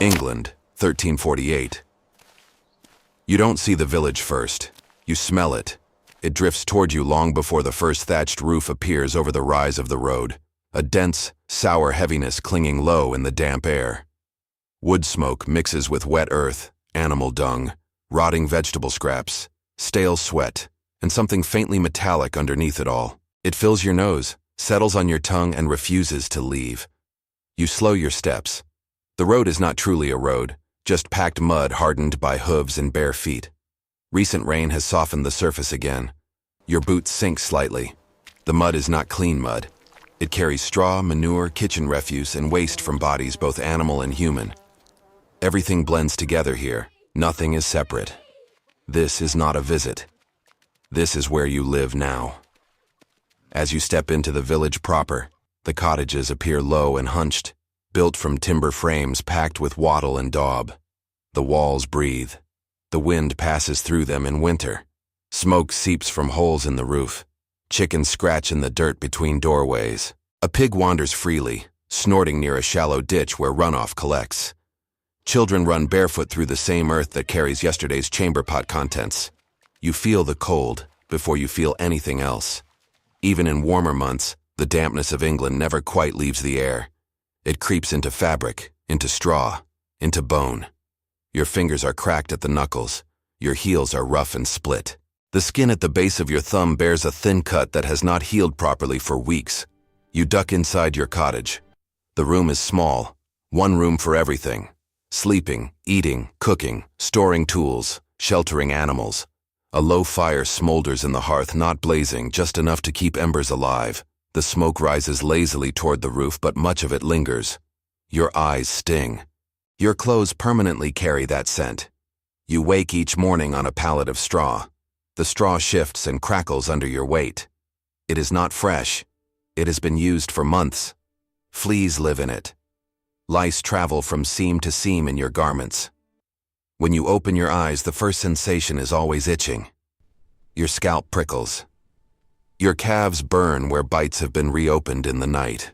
England, 1348. You don't see the village first. You smell it. It drifts toward you long before the first thatched roof appears over the rise of the road, a dense, sour heaviness clinging low in the damp air. Wood smoke mixes with wet earth, animal dung, rotting vegetable scraps, stale sweat, and something faintly metallic underneath it all. It fills your nose, settles on your tongue, and refuses to leave. You slow your steps. The road is not truly a road, just packed mud hardened by hooves and bare feet. Recent rain has softened the surface again. Your boots sink slightly. The mud is not clean mud. It carries straw, manure, kitchen refuse, and waste from bodies both animal and human. Everything blends together here. Nothing is separate. This is not a visit. This is where you live now. As you step into the village proper, the cottages appear low and hunched, built from timber frames packed with wattle and daub. The walls breathe. The wind passes through them in winter. Smoke seeps from holes in the roof. Chickens scratch in the dirt between doorways. A pig wanders freely, snorting near a shallow ditch where runoff collects. Children run barefoot through the same earth that carries yesterday's chamber pot contents. You feel the cold before you feel anything else. Even in warmer months, the dampness of England never quite leaves the air. It creeps into fabric, into straw, into bone. Your fingers are cracked at the knuckles. Your heels are rough and split. The skin at the base of your thumb bears a thin cut that has not healed properly for weeks. You duck inside your cottage. The room is small, one room for everything. Sleeping, eating, cooking, storing tools, sheltering animals. A low fire smolders in the hearth, not blazing, just enough to keep embers alive. The smoke rises lazily toward the roof, but much of it lingers. Your eyes sting. Your clothes permanently carry that scent. You wake each morning on a pallet of straw. The straw shifts and crackles under your weight. It is not fresh. It has been used for months. Fleas live in it. Lice travel from seam to seam in your garments. When you open your eyes, the first sensation is always itching. Your scalp prickles. Your calves burn where bites have been reopened in the night.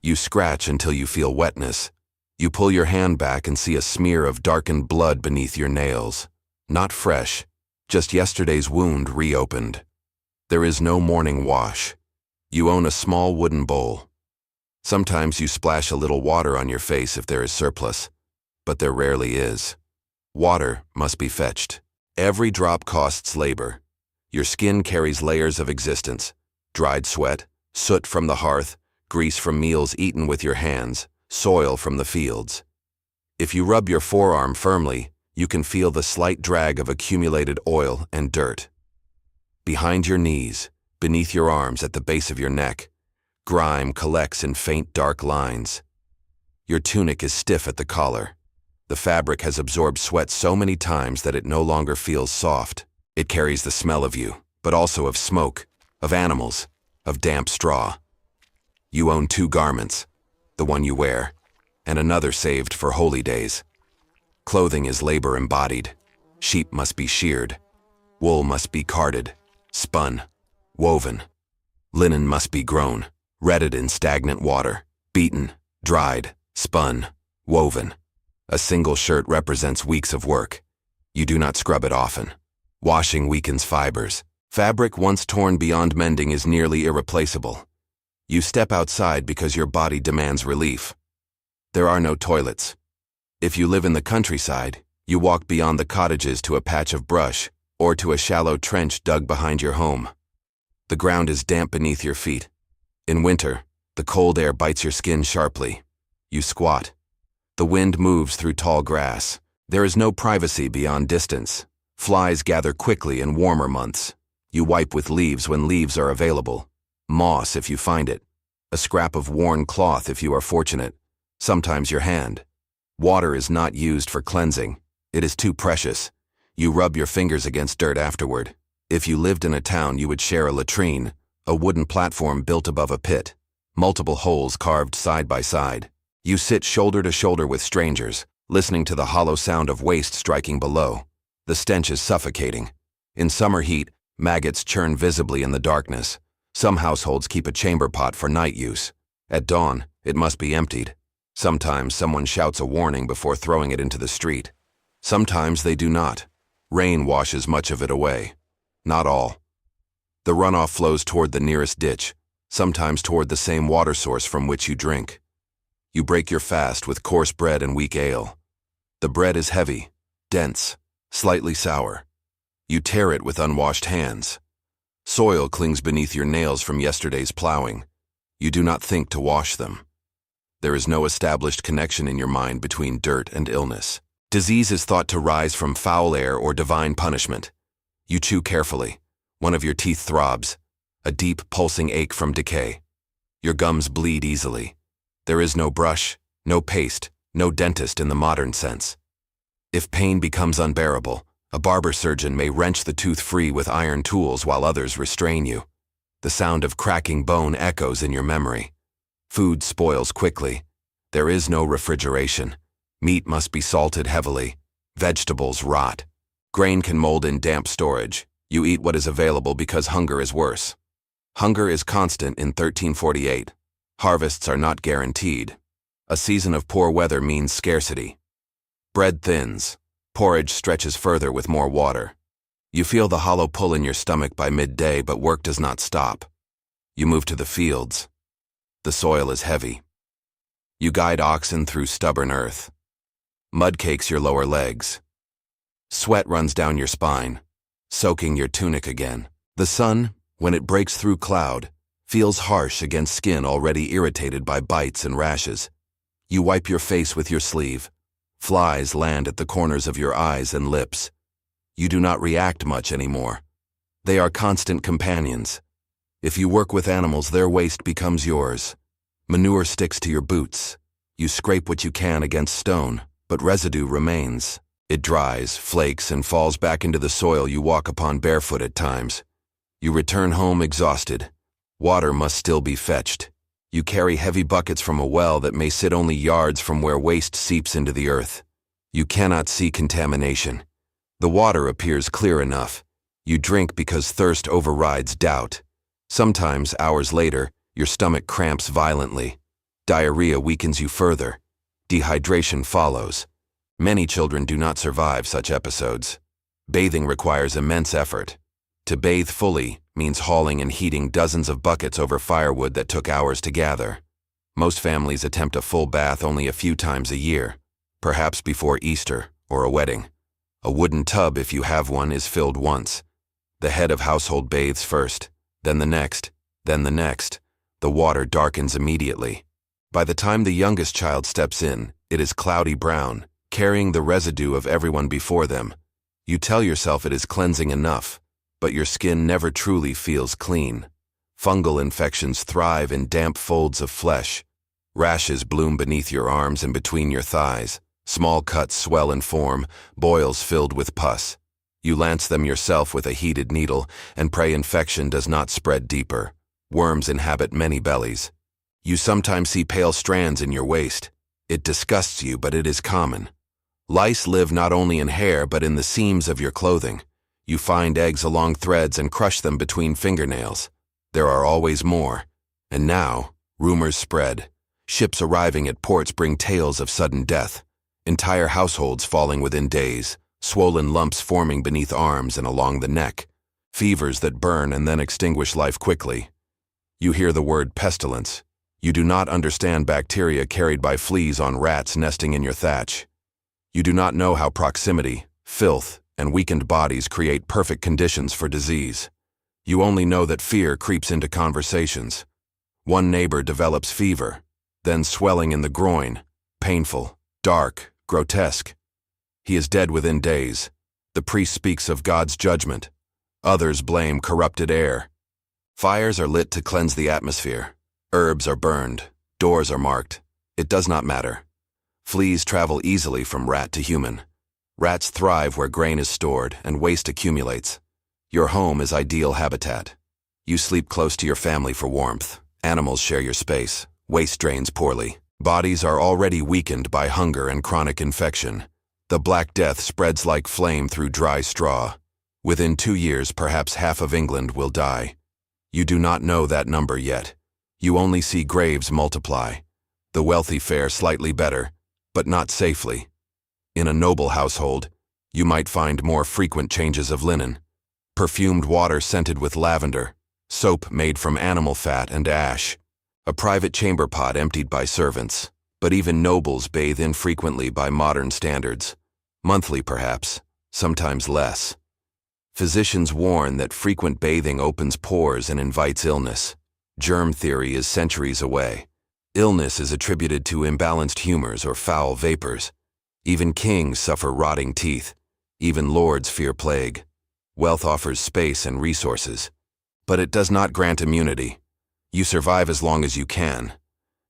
You scratch until you feel wetness. You pull your hand back and see a smear of darkened blood beneath your nails. Not fresh, just yesterday's wound reopened. There is no morning wash. You own a small wooden bowl. Sometimes you splash a little water on your face if there is surplus, but there rarely is. Water must be fetched. Every drop costs labor. Your skin carries layers of existence: dried sweat, soot from the hearth, grease from meals eaten with your hands, soil from the fields. If you rub your forearm firmly, you can feel the slight drag of accumulated oil and dirt. Behind your knees, beneath your arms, at the base of your neck, grime collects in faint dark lines. Your tunic is stiff at the collar. The fabric has absorbed sweat so many times that it no longer feels soft. It carries the smell of you, but also of smoke, of animals, of damp straw. You own 2 garments, the one you wear, and another saved for holy days. Clothing is labor embodied. Sheep must be sheared. Wool must be carded, spun, woven. Linen must be grown, retted in stagnant water, beaten, dried, spun, woven. A single shirt represents weeks of work. You do not scrub it often. Washing weakens fibers. Fabric once torn beyond mending is nearly irreplaceable. You step outside because your body demands relief. There are no toilets. If you live in the countryside, you walk beyond the cottages to a patch of brush or to a shallow trench dug behind your home. The ground is damp beneath your feet. In winter, the cold air bites your skin sharply. You squat. The wind moves through tall grass. There is no privacy beyond distance. Flies gather quickly in warmer months. You wipe with leaves when leaves are available. Moss if you find it. A scrap of worn cloth if you are fortunate. Sometimes your hand. Water is not used for cleansing. It is too precious. You rub your fingers against dirt afterward. If you lived in a town, you would share a latrine, a wooden platform built above a pit, multiple holes carved side by side. You sit shoulder to shoulder with strangers, listening to the hollow sound of waste striking below. The stench is suffocating. In summer heat, maggots churn visibly in the darkness. Some households keep a chamber pot for night use. At dawn, it must be emptied. Sometimes someone shouts a warning before throwing it into the street. Sometimes they do not. Rain washes much of it away. Not all. The runoff flows toward the nearest ditch, sometimes toward the same water source from which you drink. You break your fast with coarse bread and weak ale. The bread is heavy, dense, slightly sour. You tear it with unwashed hands. Soil clings beneath your nails from yesterday's plowing. You do not think to wash them. There is no established connection in your mind between dirt and illness. Disease is thought to rise from foul air or divine punishment. You chew carefully. One of your teeth throbs, a deep, pulsing ache from decay. Your gums bleed easily. There is no brush, no paste, no dentist in the modern sense. If pain becomes unbearable, a barber surgeon may wrench the tooth free with iron tools while others restrain you. The sound of cracking bone echoes in your memory. Food spoils quickly. There is no refrigeration. Meat must be salted heavily. Vegetables rot. Grain can mold in damp storage. You eat what is available because hunger is worse. Hunger is constant in 1348. Harvests are not guaranteed. A season of poor weather means scarcity. Bread thins. Porridge stretches further with more water. You feel the hollow pull in your stomach by midday, but work does not stop. You move to the fields. The soil is heavy. You guide oxen through stubborn earth. Mud cakes your lower legs. Sweat runs down your spine, soaking your tunic again. The sun, when it breaks through cloud, feels harsh against skin already irritated by bites and rashes. You wipe your face with your sleeve. Flies land at the corners of your eyes and lips. You do not react much anymore. They are constant companions. If you work with animals, their waste becomes yours. Manure sticks to your boots. You scrape what you can against stone, but residue remains. It dries, flakes, and falls back into the soil you walk upon barefoot at times. You return home exhausted. Water must still be fetched. You carry heavy buckets from a well that may sit only yards from where waste seeps into the earth. You cannot see contamination. The water appears clear enough. You drink because thirst overrides doubt. Sometimes, hours later, your stomach cramps violently. Diarrhea weakens you further. Dehydration follows. Many children do not survive such episodes. Bathing requires immense effort. To bathe fully means hauling and heating dozens of buckets over firewood that took hours to gather. Most families attempt a full bath only a few times a year, perhaps before Easter or a wedding. A wooden tub, if you have one, is filled once. The head of household bathes first, then the next, then the next. The water darkens immediately. By the time the youngest child steps in, it is cloudy brown, carrying the residue of everyone before them. You tell yourself it is cleansing enough, but your skin never truly feels clean. Fungal infections thrive in damp folds of flesh. Rashes bloom beneath your arms and between your thighs. Small cuts swell and form, boils filled with pus. You lance them yourself with a heated needle and pray infection does not spread deeper. Worms inhabit many bellies. You sometimes see pale strands in your waist. It disgusts you, but it is common. Lice live not only in hair but in the seams of your clothing. You find eggs along threads and crush them between fingernails. There are always more. And now, rumors spread. Ships arriving at ports bring tales of sudden death. Entire households falling within days. Swollen lumps forming beneath arms and along the neck. Fevers that burn and then extinguish life quickly. You hear the word pestilence. You do not understand bacteria carried by fleas on rats nesting in your thatch. You do not know how proximity, filth, and weakened bodies create perfect conditions for disease. You only know that fear creeps into conversations. One neighbor develops fever, then swelling in the groin, painful, dark, grotesque. He is dead within days. The priest speaks of God's judgment. Others blame corrupted air. Fires are lit to cleanse the atmosphere. Herbs are burned. Doors are marked. It does not matter. Fleas travel easily from rat to human. Rats thrive where grain is stored and waste accumulates. Your home is ideal habitat. You sleep close to your family for warmth. Animals share your space. Waste drains poorly. Bodies are already weakened by hunger and chronic infection. The Black Death spreads like flame through dry straw. Within 2 years, perhaps half of England will die. You do not know that number yet. You only see graves multiply. The wealthy fare slightly better, but not safely. In a noble household, you might find more frequent changes of linen, perfumed water scented with lavender, soap made from animal fat and ash, a private chamber pot emptied by servants. But even nobles bathe infrequently by modern standards, monthly perhaps, sometimes less. Physicians warn that frequent bathing opens pores and invites illness. Germ theory is centuries away. Illness is attributed to imbalanced humors or foul vapors. Even kings suffer rotting teeth. Even lords fear plague. Wealth offers space and resources, but it does not grant immunity. You survive as long as you can.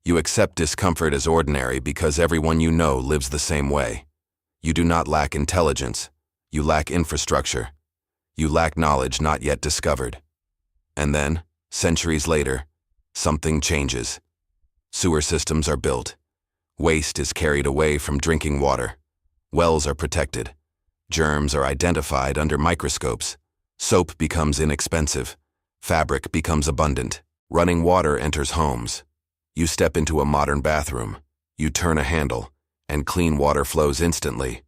You accept discomfort as ordinary because everyone you know lives the same way. You do not lack intelligence. You lack infrastructure. You lack knowledge not yet discovered. And then, centuries later, something changes. Sewer systems are built. Waste is carried away from drinking water. Wells are protected. Germs are identified under microscopes. Soap becomes inexpensive. Fabric becomes abundant. Running water enters homes. You step into a modern bathroom. You turn a handle, and clean water flows instantly.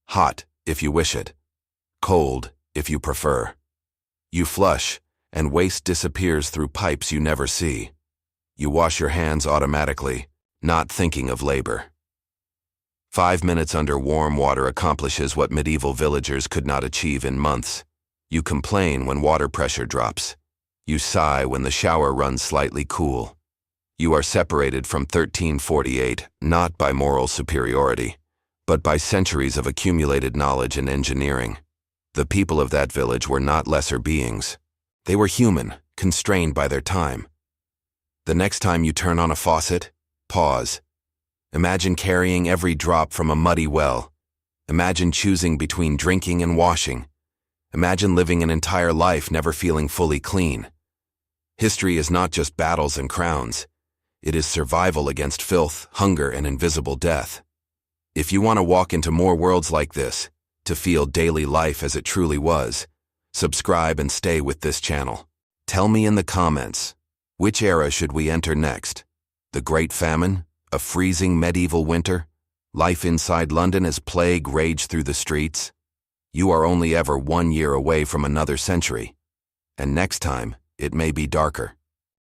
Hot, if you wish it. Cold, if you prefer. You flush, and waste disappears through pipes you never see. You wash your hands automatically, not thinking of labor. 5 minutes under warm water accomplishes what medieval villagers could not achieve in months. You complain when water pressure drops. You sigh when the shower runs slightly cool. You are separated from 1348 not by moral superiority, but by centuries of accumulated knowledge and engineering. The people of that village were not lesser beings. They were human, constrained by their time. The next time you turn on a faucet, pause. Imagine carrying every drop from a muddy well. Imagine choosing between drinking and washing. Imagine living an entire life never feeling fully clean. History is not just battles and crowns. It is survival against filth, hunger, and invisible death. If you want to walk into more worlds like this, to feel daily life as it truly was, subscribe and stay with this channel. Tell me in the comments, which era should we enter next? The Great Famine? A freezing medieval winter? Life inside London as plague raged through the streets? You are only ever 1 year away from another century. And next time, it may be darker.